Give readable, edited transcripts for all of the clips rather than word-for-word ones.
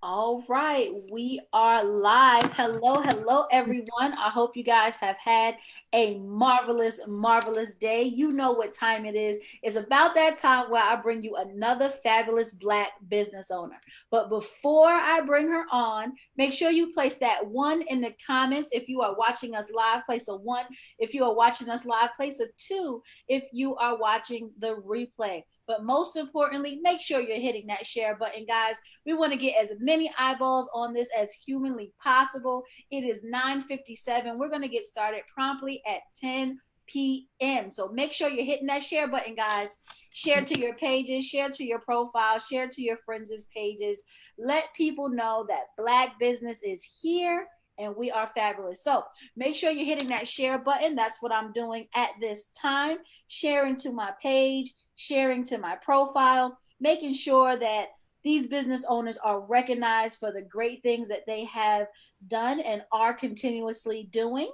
All right, we are live. Hello, hello, everyone. I hope you guys have had a marvelous, marvelous day. You know what time it is. It's about that time where I bring you another fabulous Black business owner. But before I bring her on, make sure you place that one in the comments. If you are watching us live, place a one. If you are watching us live, place a two. If you are watching the replay. But most importantly, make sure you're hitting that share button, guys. We want to get as many eyeballs on this as humanly possible. It is 9:57. We're going to get started promptly at 10 p.m. So make sure you're hitting that share button, guys. Share to your pages, share to your profile, share to your friends' pages. Let people know that Black business is here and we are fabulous. So make sure you're hitting that share button. That's what I'm doing at this time. Sharing to my page, sharing to my profile, making sure that these business owners are recognized for the great things that they have done and are continuously doing.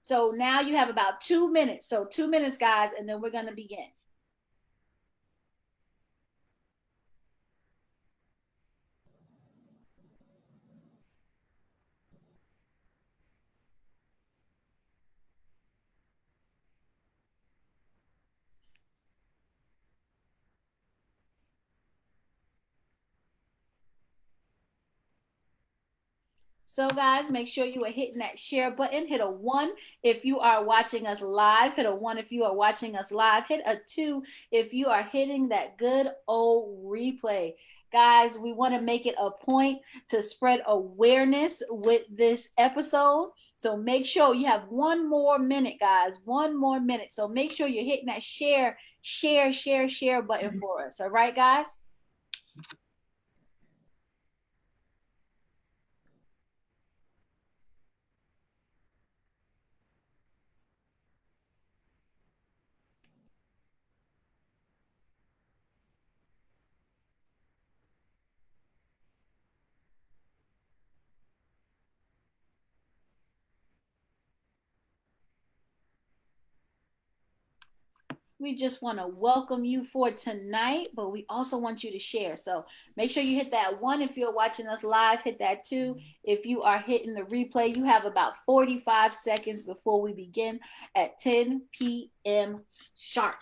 So now you have about 2 minutes. So 2 minutes, guys, and then we're going to begin. So, guys, make sure you are hitting that share button. Hit a one if you are watching us live. Hit a one if you are watching us live. Hit a two if you are hitting that good old replay. Guys, we want to make it a point to spread awareness with this episode. So make sure you have one more minute, guys. One more minute. So make sure you're hitting that share button for us. All right, guys? We just want to welcome you for tonight, but we also want you to share. So make sure you hit that one if you're watching us live, hit that two. If you are hitting the replay, you have about 45 seconds before we begin at 10 p.m. sharp.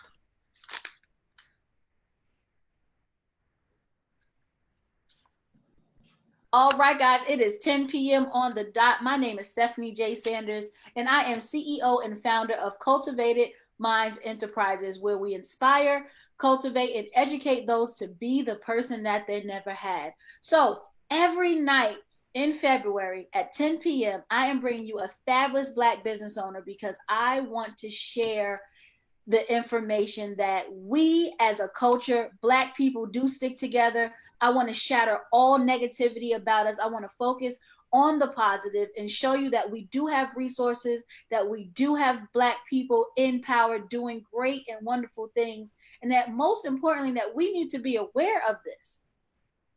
All right, guys, it is 10 p.m. on the dot. My name is Stephanie J. Sanders, and I am CEO and founder of Cultivated Minds Enterprises, where we inspire, cultivate, and educate those to be the person that they never had. So every night in February at 10 p.m., I am bringing you a fabulous Black business owner because I want to share the information that we as a culture, Black people, do stick together. I want to shatter all negativity about us. I want to focus on the positive and show you that we do have resources, that we do have Black people in power doing great and wonderful things, and that most importantly, that we need to be aware of this.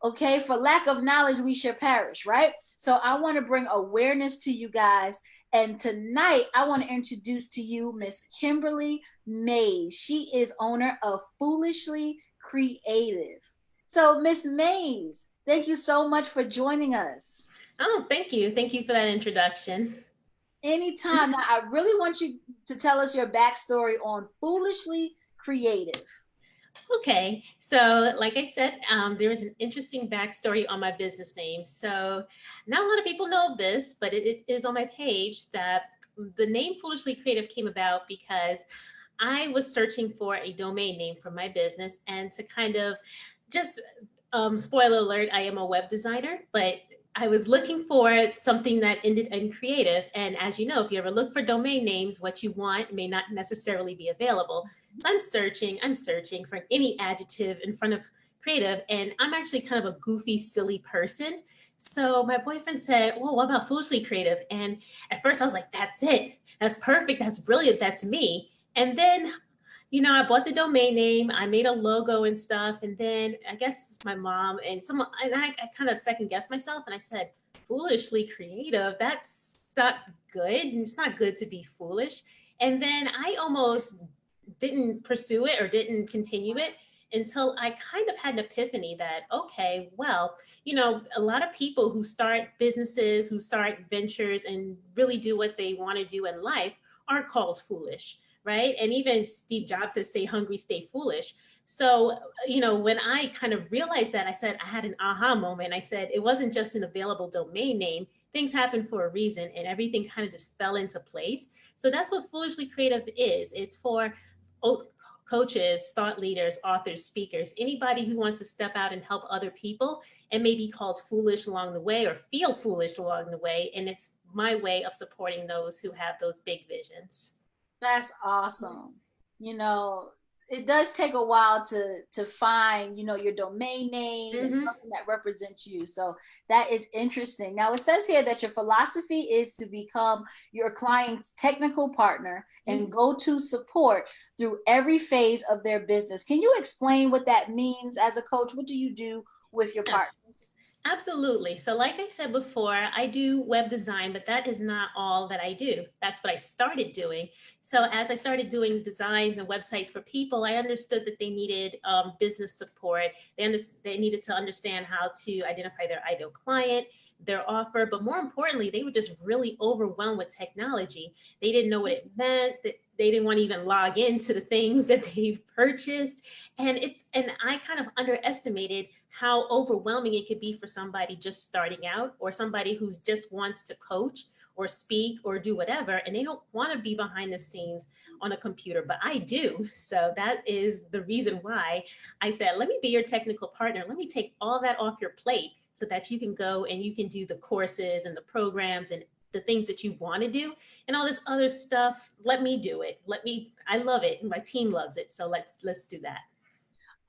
Okay, for lack of knowledge we should perish, right? So I want to bring awareness to you guys, and tonight I want to introduce to you Miss Kimberly Mays. She is owner of Foolishly Creative. So Miss Mays, thank you so much for joining us. Oh, thank you. Thank you for that introduction. Anytime. Now I really want you to tell us your backstory on Foolishly Creative. Okay, so like I said, there is an interesting backstory on my business name. So not a lot of people know this, but it is on my page that the name Foolishly Creative came about because I was searching for a domain name for my business and to kind of just spoiler alert, I am a web designer, but I was looking for something that ended in creative. And as you know, if you ever look for domain names, what you want may not necessarily be available. So I'm searching for any adjective in front of creative. And I'm actually kind of a goofy, silly person. So my boyfriend said, well, what about foolishly creative? And at first I was like, that's it. That's perfect. That's brilliant. That's me. And then I bought the domain name, I made a logo and stuff. And then I guess my mom and someone, and I kind of second guessed myself and I said, foolishly creative, that's not good. And it's not good to be foolish. And then I almost didn't pursue it or didn't continue it until I kind of had an epiphany that, okay, well, a lot of people who start businesses, who start ventures and really do what they want to do in life are called foolish, right? And even Steve Jobs says, stay hungry, stay foolish. So, when I kind of realized that, I said, I had an aha moment. I said, it wasn't just an available domain name. Things happen for a reason, and everything kind of just fell into place. So that's what Foolishly Creative is. It's for coaches, thought leaders, authors, speakers, anybody who wants to step out and help other people and may be called foolish along the way or feel foolish along the way. And it's my way of supporting those who have those big visions. That's awesome. You know, it does take a while to find, your domain name and Mm-hmm. something that represents you. So that is interesting. Now it says here that your philosophy is to become your client's technical partner and go-to support through every phase of their business. Can you explain what that means as a coach? What do you do with your Yeah. partners? Absolutely. So, like I said before, I do web design, but that is not all that I do. That's what I started doing. So, as I started doing designs and websites for people, I understood that they needed business support. They needed to understand how to identify their ideal client, their offer, but more importantly, they were just really overwhelmed with technology. They didn't know what it meant. They didn't want to even log into the things that they've purchased, and I kind of underestimated how overwhelming it could be for somebody just starting out or somebody who's just wants to coach or speak or do whatever, and they don't want to be behind the scenes on a computer, but I do. So that is the reason why I said, let me be your technical partner. Let me take all that off your plate so that you can go and you can do the courses and the programs and the things that you want to do, and all this other stuff. Let me do it. I love it. My team loves it. So let's do that.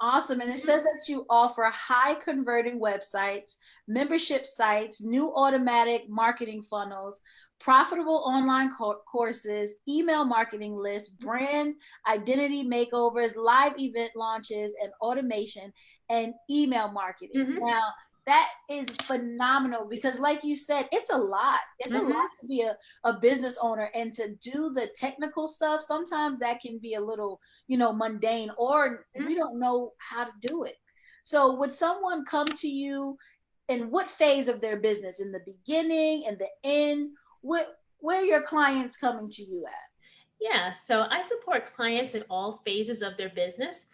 Awesome. And it says that you offer high converting websites, membership sites, new automatic marketing funnels, profitable online courses, email marketing lists, brand identity makeovers, live event launches, and automation and email marketing. Mm-hmm. Now, that is phenomenal because, like you said, it's a lot. It's a lot Mm-hmm. to be a business owner and to do the technical stuff. Sometimes that can be a little mundane, or we don't know how to do it. So would someone come to you in what phase of their business? In the beginning and the end? Where are your clients coming to you at? Yeah, so I support clients in all phases of their business.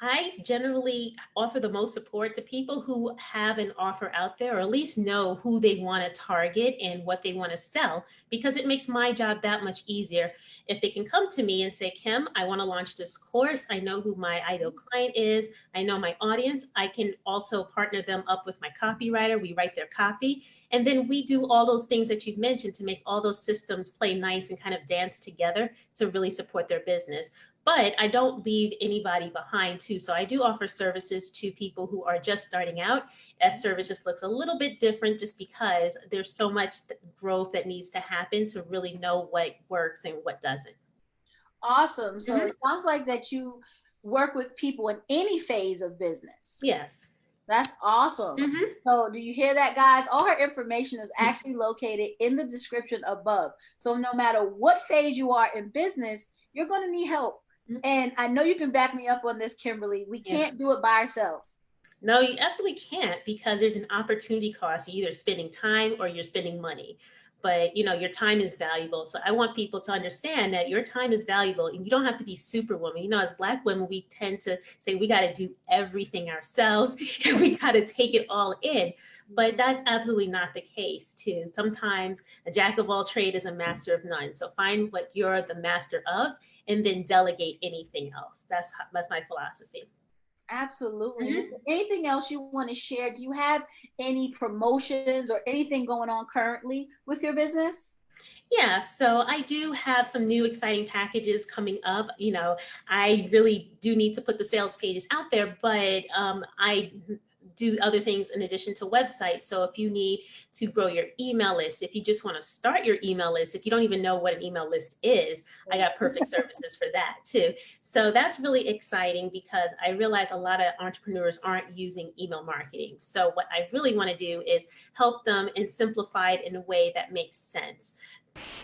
I generally offer the most support to people who have an offer out there, or at least know who they want to target and what they want to sell, because it makes my job that much easier. If they can come to me and say, Kim, I want to launch this course, I know who my ideal client is, I know my audience, I can also partner them up with my copywriter. We write their copy. And then we do all those things that you've mentioned to make all those systems play nice and kind of dance together to really support their business. But I don't leave anybody behind too. So I do offer services to people who are just starting out. That service just looks a little bit different just because there's so much growth that needs to happen to really know what works and what doesn't. Awesome. So Mhm. it sounds like that you work with people in any phase of business. Yes. That's awesome. Hmm. So, do you hear that, guys? All her information is actually located in the description above. So, no matter what phase you are in business, you're going to need help. And I know you can back me up on this, Kimberly. We Yeah. can't do it by ourselves. No, you absolutely can't, because there's an opportunity cost. You're either spending time or you're spending money. But your time is valuable. So I want people to understand that your time is valuable, and you don't have to be superwoman. As Black women, we tend to say we got to do everything ourselves and we got to take it all in. But that's absolutely not the case, too. Sometimes a jack of all trade is a master of none. So find what you're the master of and then delegate anything else. That's my philosophy. Absolutely. And is Mhm. there anything else you want to share? Do you have any promotions or anything going on currently with your business? Yeah, so I do have some new exciting packages coming up. I really do need to put the sales pages out there, but I do other things in addition to websites. So if you need to grow your email list, if you just want to start your email list, if you don't even know what an email list is, I got perfect services for that too. So that's really exciting because I realize a lot of entrepreneurs aren't using email marketing. So what I really want to do is help them and simplify it in a way that makes sense.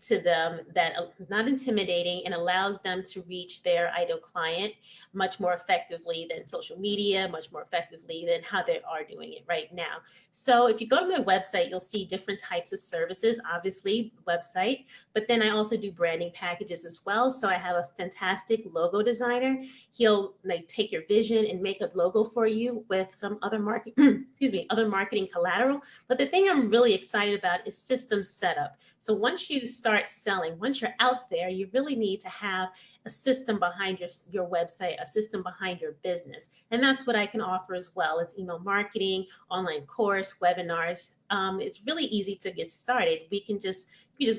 to them that not intimidating and allows them to reach their ideal client much more effectively than social media, much more effectively than how they are doing it right now. So if you go to my website, you'll see different types of services, obviously website, but then I also do branding packages as well. So I have a fantastic logo designer. He'll like take your vision and make a logo for you with some other market, excuse me, other marketing collateral. But the thing I'm really excited about is system setup. So once you start selling, once you're out there, you really need to have a system behind your website, a system behind your business. And that's what I can offer as well. It's email marketing, online course, webinars. It's really easy to get started. You just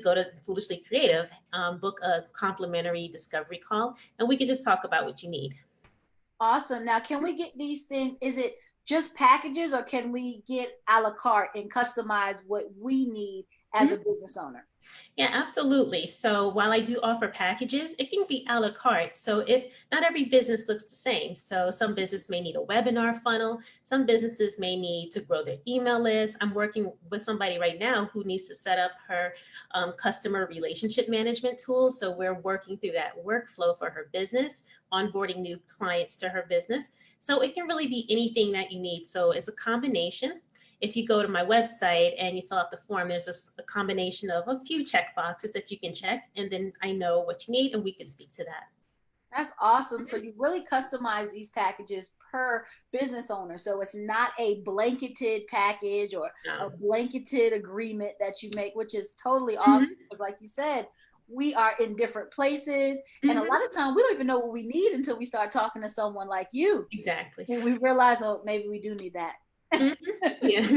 go to Foolishly Creative, book a complimentary discovery call, and we can just talk about what you need. Awesome. Now, can we get these things? Is it just packages, or can we get a la carte and customize what we need as a business owner? Yeah, absolutely. So while I do offer packages, it can be a la carte. So if not every business looks the same, so some business may need a webinar funnel, some businesses may need to grow their email list. I'm working with somebody right now who needs to set up her customer relationship management tool. So we're working through that workflow for her business, onboarding new clients to her business. So it can really be anything that you need. So it's a combination. If you go to my website and you fill out the form, there's a combination of a few check boxes that you can check, and then I know what you need and we can speak to that. That's awesome. So you really customize these packages per business owner. So it's not a blanketed package or a No. blanketed agreement that you make, which is totally awesome. Mhm. Because like you said, we are in different places. And a Mhm. lot of times we don't even know what we need until we start talking to someone like you. Exactly. When we realize, oh, maybe we do need that. Mhm. Yeah.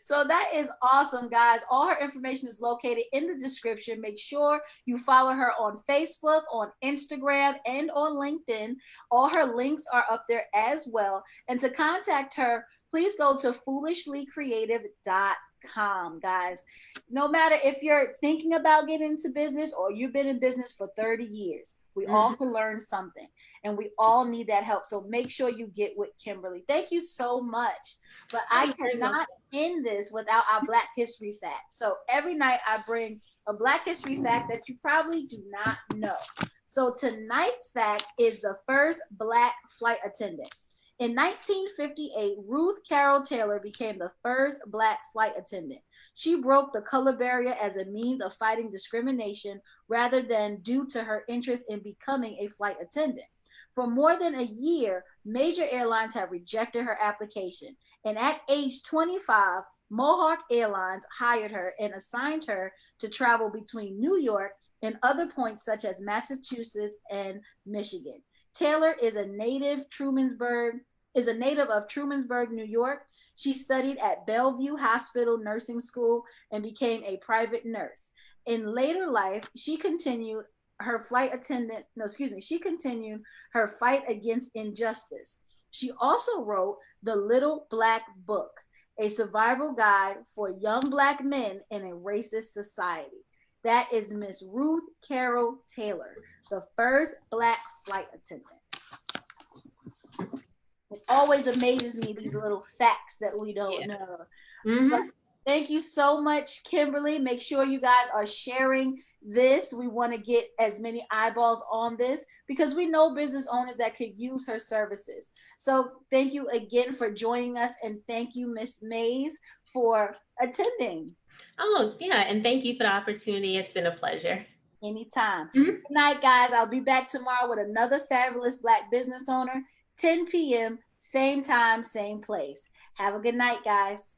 So that is awesome, guys. All her information is located in the description. Make sure you follow her on Facebook, on Instagram, and on LinkedIn. All her links are up there as well. And to contact her, please go to foolishlycreative.com, guys. No matter if you're thinking about getting into business or you've been in business for 30 years, we all Mhm. can learn something and we all need that help. So make sure you get with Kimberly. Thank you so much. But Oh, I you're very cannot welcome. end this without our Black History fact. So every night I bring a Black History fact that you probably do not know. So tonight's fact is the first Black flight attendant. In 1958, Ruth Carol Taylor became the first Black flight attendant. She broke the color barrier as a means of fighting discrimination rather than due to her interest in becoming a flight attendant. For more than a year, major airlines have rejected her application. And at age 25, Mohawk Airlines hired her and assigned her to travel between New York and other points such as Massachusetts and Michigan. Taylor is a native of Trumansburg, New York. She studied at Bellevue Hospital Nursing School and became a private nurse. In later life, she continued she continued her fight against injustice. She also wrote The Little Black Book, a survival guide for young Black men in a racist society. That is Miss Ruth Carol Taylor, the first Black flight attendant. It always amazes me, these little facts that we don't Yeah. know. But Mhm. thank you so much, Kimberly. Make sure you guys are sharing this. We want to get as many eyeballs on this because we know business owners that could use her services. So thank you again for joining us, and thank you, Miss Mays, for attending. Oh, yeah, and thank you for the opportunity. It's been a pleasure. Anytime. Mhm. Good night, guys. I'll be back tomorrow with another fabulous Black business owner, 10 p.m., same time, same place. Have a good night, guys.